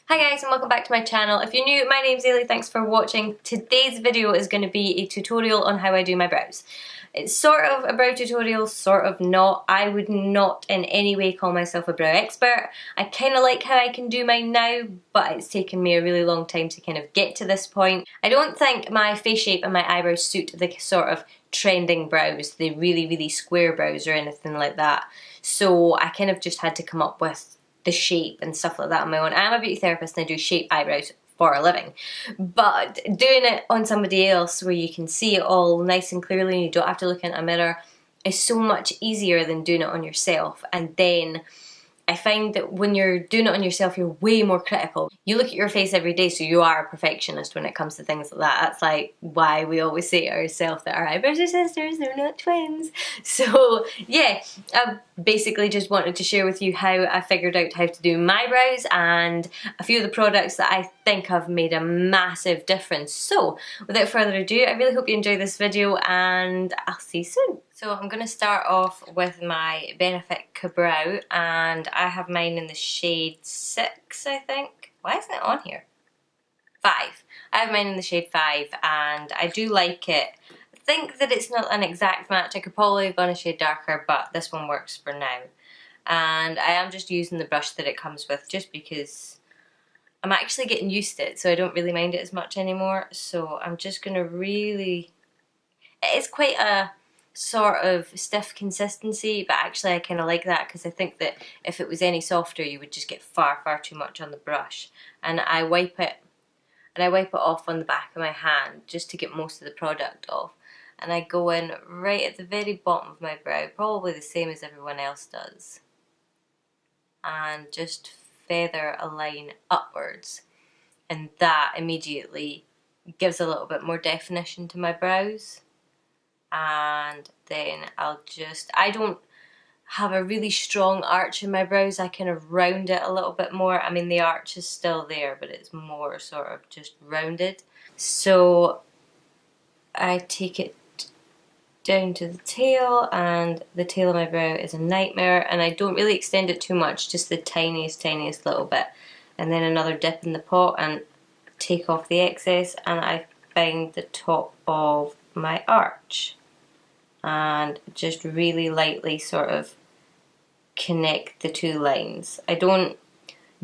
Hi guys and welcome back to my channel. If you're new, my name's Ailey, thanks for watching. Today's video is going to be a tutorial on how I do my brows. It's sort of a brow tutorial, sort of not. I would not in any way call myself a brow expert. I kind of like how I can do mine now, but it's taken me a really long time to kind of get to this point. I don't think my face shape and my eyebrows suit the sort of trending brows, the really square brows or anything like that. So I kind of just had to come up with the shape and stuff like that on my own. I'm a beauty therapist and I do shape eyebrows for a living, but doing it on somebody else where you can see it all nice and clearly and you don't have to look in a mirror is so much easier than doing it on yourself. And then I find that when you're doing it on yourself, you're way more critical. You look at your face every day, so you are a perfectionist when it comes to things like that. That's like why we always say to ourselves that our eyebrows are sisters, they're not twins. So yeah, I basically just wanted to share with you how I figured out how to do my brows and a few of the products that I think have made a massive difference. So without further ado, I really hope you enjoy this video and I'll see you soon. So I'm going to start off with my Benefit Brow, and I have mine in the shade 6, I think. Why isn't it on here? 5. I have mine in the shade 5 and I do like it. I think that it's not an exact match. I could probably have gone a shade darker, but this one works for now. And I am just using the brush that it comes with just because I'm actually getting used to it, so I don't really mind it as much anymore. So I'm just going to really... It's quite a sort of stiff consistency, but actually I kind of like that because I think that if it was any softer you would just get far too much on the brush. And I wipe it off on the back of my hand just to get most of the product off, and I go in right at the very bottom of my brow, probably the same as everyone else does, and just feather a line upwards, and that immediately gives a little bit more definition to my brows. And then I don't have a really strong arch in my brows. I kind of round it a little bit more. I mean, the arch is still there, but it's more sort of just rounded. So I take it down to the tail, and the tail of my brow is a nightmare, and I don't really extend it too much, just the tiniest little bit. And then another dip in the pot and take off the excess, and I find the top of my arch and just really lightly sort of connect the two lines. I don't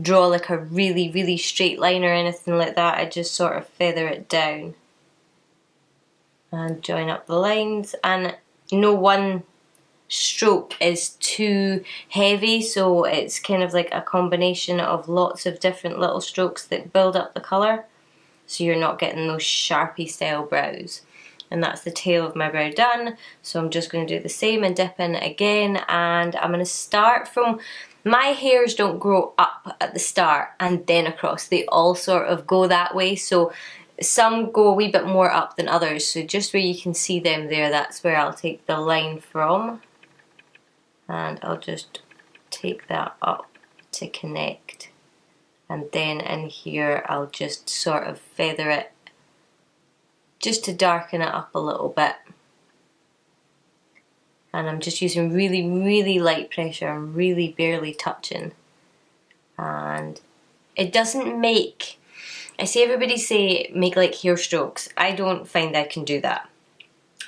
draw like a really straight line or anything like that. I just sort of feather it down and join up the lines, and no one stroke is too heavy, so it's kind of like a combination of lots of different little strokes that build up the colour, so you're not getting those Sharpie style brows. And that's the tail of my brow done. So I'm just going to do the same and dip in again, and I'm going to start from, my hairs don't grow up at the start and then across, they all sort of go that way, so some go a wee bit more up than others, so just where you can see them there, that's where I'll take the line from, and I'll just take that up to connect, and then in here I'll just sort of feather it just to darken it up a little bit. And I'm just using really light pressure and really barely touching. And it doesn't make, I see everybody say make like hair strokes. I don't find I can do that.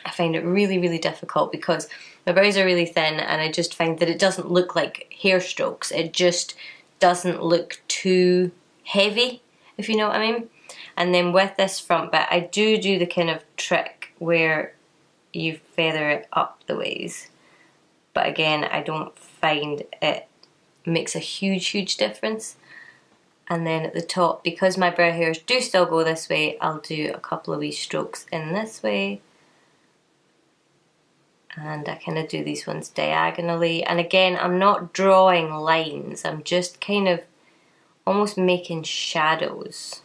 I find it really difficult because my brows are really thin, and I just find that it doesn't look like hair strokes. It just doesn't look too heavy, if you know what I mean. And then with this front bit, I do the kind of trick where you feather it up the ways. But again, I don't find it makes a huge difference. And then at the top, because my brow hairs do still go this way, I'll do a couple of wee strokes in this way. And I kind of do these ones diagonally. And again, I'm not drawing lines. I'm just kind of almost making shadows.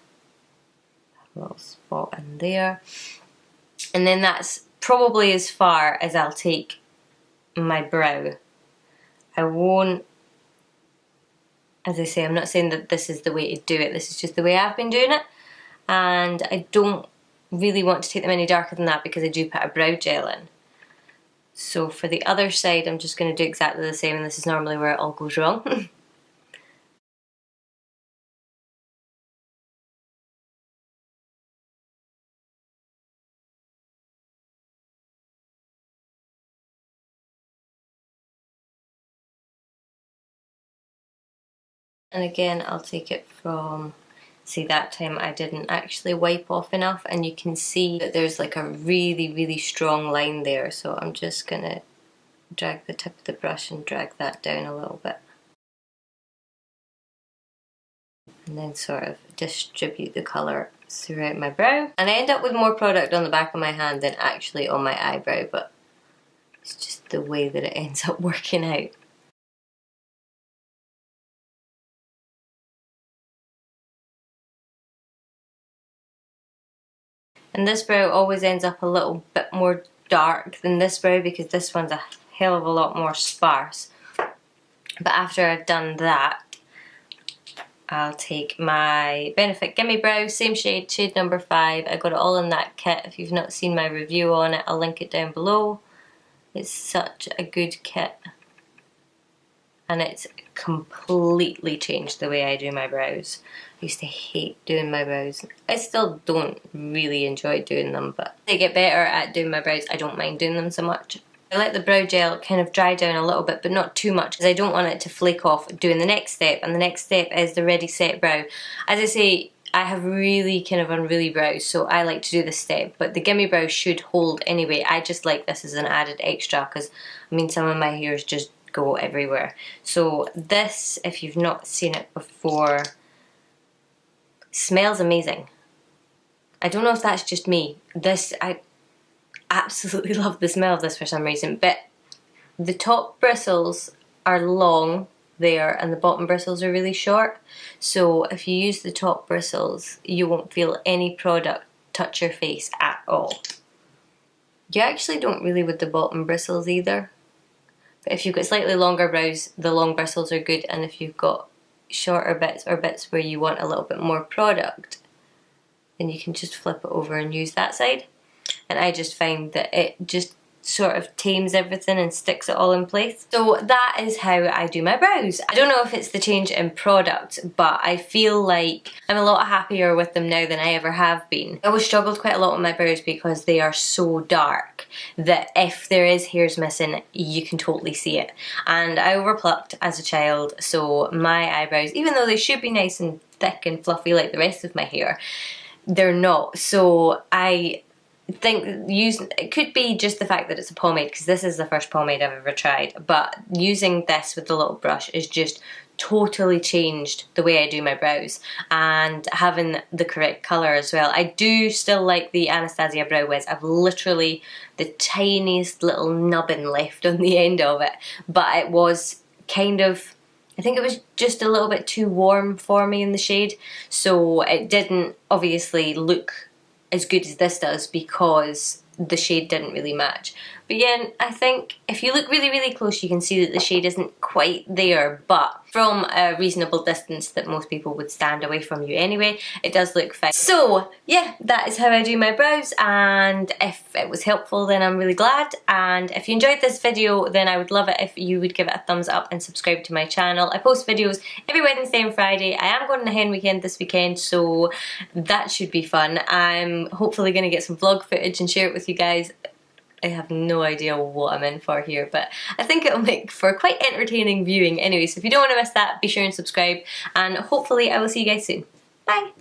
Little spot in there, and then that's probably as far as I'll take my brow. I won't, as I say, I'm not saying that this is the way to do it, this is just the way I've been doing it, and I don't really want to take them any darker than that because I do put a brow gel in. So for the other side I'm just going to do exactly the same, and this is normally where it all goes wrong. And again, I'll take it from, see, that time I didn't actually wipe off enough, and you can see that there's like a really, really strong line there. So I'm just gonna drag the tip of the brush and drag that down a little bit. And then sort of distribute the colour throughout my brow. And I end up with more product on the back of my hand than actually on my eyebrow, but it's just the way that it ends up working out. And this brow always ends up a little bit more dark than this brow because this one's a hell of a lot more sparse. But after I've done that, I'll take my Benefit Gimme Brow, same shade, shade number 5. I got it all in that kit. If you've not seen my review on it, I'll link it down below. It's such a good kit. And it's completely changed the way I do my brows. I used to hate doing my brows. I still don't really enjoy doing them, but they get better at doing my brows. I don't mind doing them so much. I let the brow gel kind of dry down a little bit, but not too much, because I don't want it to flake off doing the next step, and the next step is the ready set brow. As I say, I have really kind of unruly brows, so I like to do this step, but the Gimme Brow should hold anyway. I just like this as an added extra, because I mean some of my hairs just go everywhere. So this, if you've not seen it before, smells amazing. I don't know if that's just me. This, I absolutely love the smell of this for some reason, but the top bristles are long there and the bottom bristles are really short, so if you use the top bristles you won't feel any product touch your face at all. You actually don't really with the bottom bristles either, but if you've got slightly longer brows the long bristles are good, and if you've got shorter bits or bits where you want a little bit more product then you can just flip it over and use that side. And I just find that it just sort of tames everything and sticks it all in place. So that is how I do my brows. I don't know if it's the change in product, but I feel like I'm a lot happier with them now than I ever have been. I always struggled quite a lot with my brows because they are so dark that if there is hairs missing, you can totally see it. And I overplucked as a child, so my eyebrows, even though they should be nice and thick and fluffy like the rest of my hair, they're not. So I think it could be just the fact that it's a pomade, because this is the first pomade I've ever tried, but using this with the little brush is just totally changed the way I do my brows, and having the correct colour as well. I do still like the Anastasia Brow Wiz. I've literally the tiniest little nubbin left on the end of it, but it was kind of, I think it was just a little bit too warm for me in the shade, so it didn't obviously look as good as this does because the shade didn't really match. But yeah, I think if you look really, really close you can see that the shade isn't quite there, but from a reasonable distance that most people would stand away from you anyway, it does look fine. So yeah, that is how I do my brows, and if it was helpful then I'm really glad, and if you enjoyed this video then I would love it if you would give it a thumbs up and subscribe to my channel. I post videos every Wednesday and Friday. I am going on a hen weekend this weekend, so that should be fun. I'm hopefully going to get some vlog footage and share it with you guys. I have no idea what I'm in for here, but I think it'll make for quite entertaining viewing anyway, so if you don't want to miss that, be sure and subscribe, and hopefully I will see you guys soon. Bye!